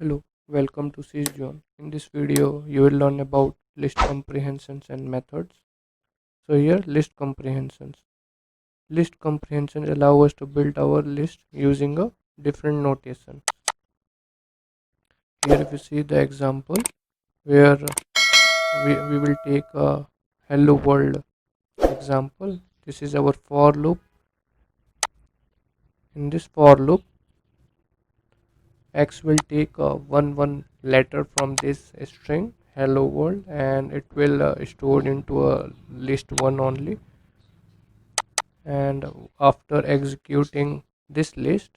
Hello, welcome to SysJohn. In this video, you will learn about list comprehensions and methods. So here, list comprehensions. List comprehensions allow us to build our list using a different notation. Here, if you see the example where we will take a hello world example. This is our for loop. In this for loop, X will take one letter from this string hello world and it will store into a list one only. And after executing this list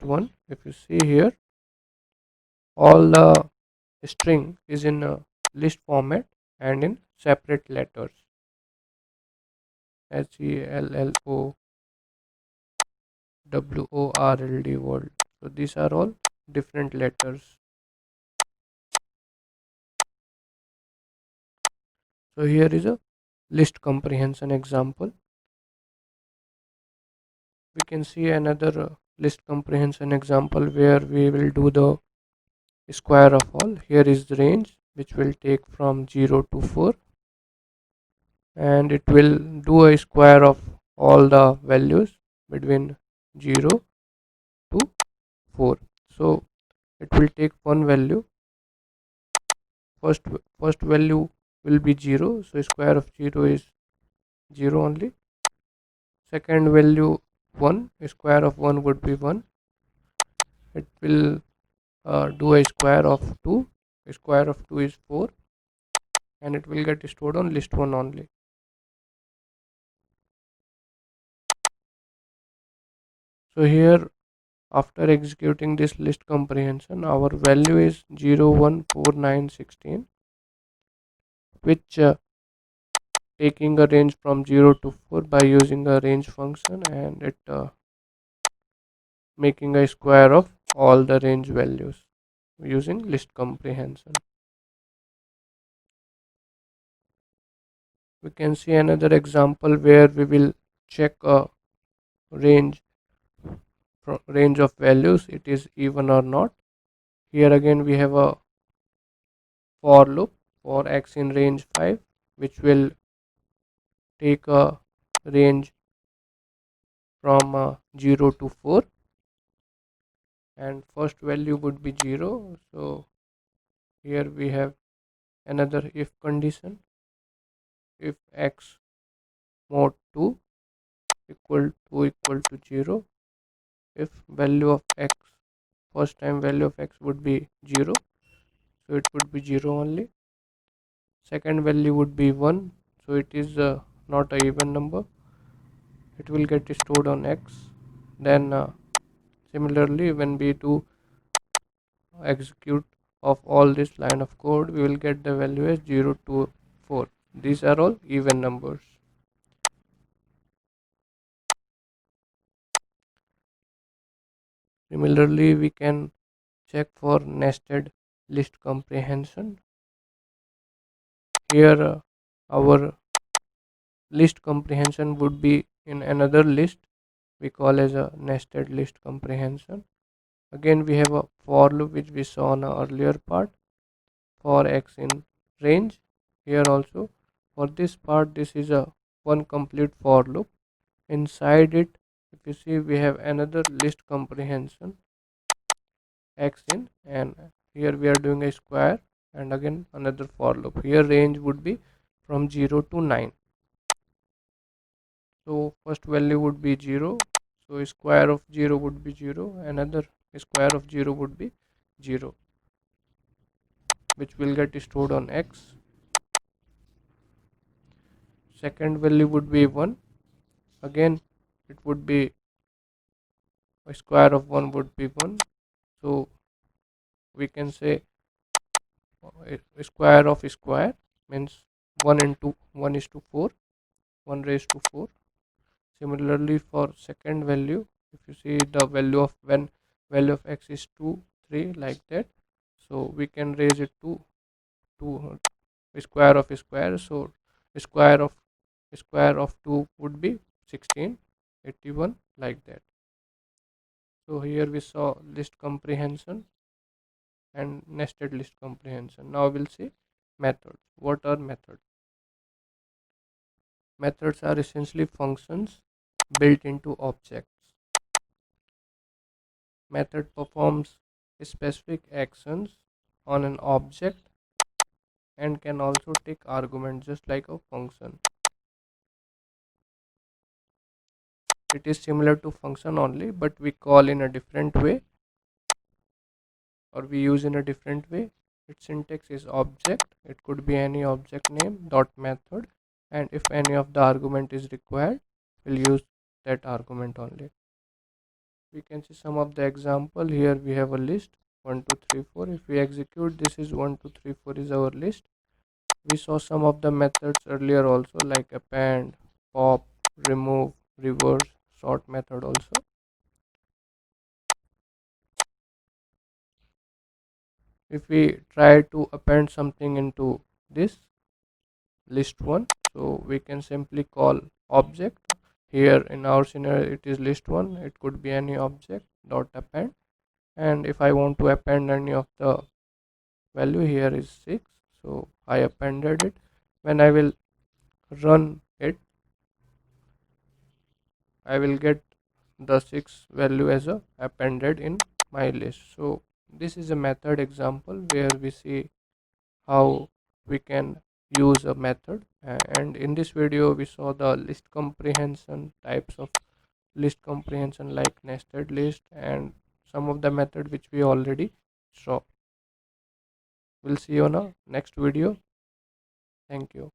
one, if you see here, all the string is in a list format and in separate letters, HELLOWORLD world. So these are all different letters. So here is a list comprehension example. We can see another list comprehension example where we will do the square of all. Here is the range which will take from 0 to 4 and it will do a square of all the values between 0 to 4. So it will take one value. First value will be 0, so square of 0 is 0 only. Second value 1, square of 1 would be 1. It will do a square of 2, square of 2 is 4, and it will get stored on list 1 only. So here, after executing this list comprehension, our value is 0 1 4 9 16, which taking a range from 0 to 4 by using a range function, and it making a square of all the range values using list comprehension. We can see another example where we will check a range range of values, it is even or not. Here again we have a for loop for x in range 5, which will take a range from 0 to 4, and first value would be 0. So here we have another if condition. If x mod 2 equal to 0, if value of x, first time value of x would be 0, so it would be 0 only. Second value would be 1, so it is not a even number, it will get stored on x. Then similarly, when we do execute of all this line of code, we will get the value as 0 to 4. These are all even numbers. Similarly, we can check for nested list comprehension. Here our list comprehension would be in another list we call as a nested list comprehension. Again we have a for loop which we saw on our earlier part for x in range. Here also for this part, this is a one complete for loop. Inside it, if you see, we have another list comprehension x in, and here we are doing a square and again another for loop. Here range would be from 0 to 9. So first value would be 0, so square of 0 would be 0, another square of 0 would be 0, which will get stored on x. Second value would be 1, again it would be a square of 1 would be 1, so we can say a square of square means 1 into 1 is to 4, 1 raised to 4. Similarly for second value, if you see the value of when value of x is 2 3 like that, so we can raise it to 2 square of square, so square of 2 would be 16 81 like that. So here we saw list comprehension and nested list comprehension. Now we'll see methods. What are methods? Methods are essentially functions built into objects. Method performs specific actions on an object and can also take arguments just like a function. It is similar to function only, but we call in a different way, or we use in a different way. Its syntax is object. It could be any object name dot method, and if any of the argument is required, we'll use that argument only. We can see some of the example. Here we have a list 1 2 3 4. If we execute, this is 1 2 3 4 is our list. We saw some of the methods earlier also, like append, pop, remove, reverse, sort method also. If we try to append something into this list 1, so we can simply call object. Here in our scenario it is list 1, it could be any object dot append, and if I want to append any of the value, here is 6, so I appended it. When I will run it, I will get the 6 value as a appended in my list. So this is a method example where we see how we can use a method. And in this video we saw the list comprehension, types of list comprehension like nested list, and some of the method which we already saw. We'll see you on a next video. Thank you.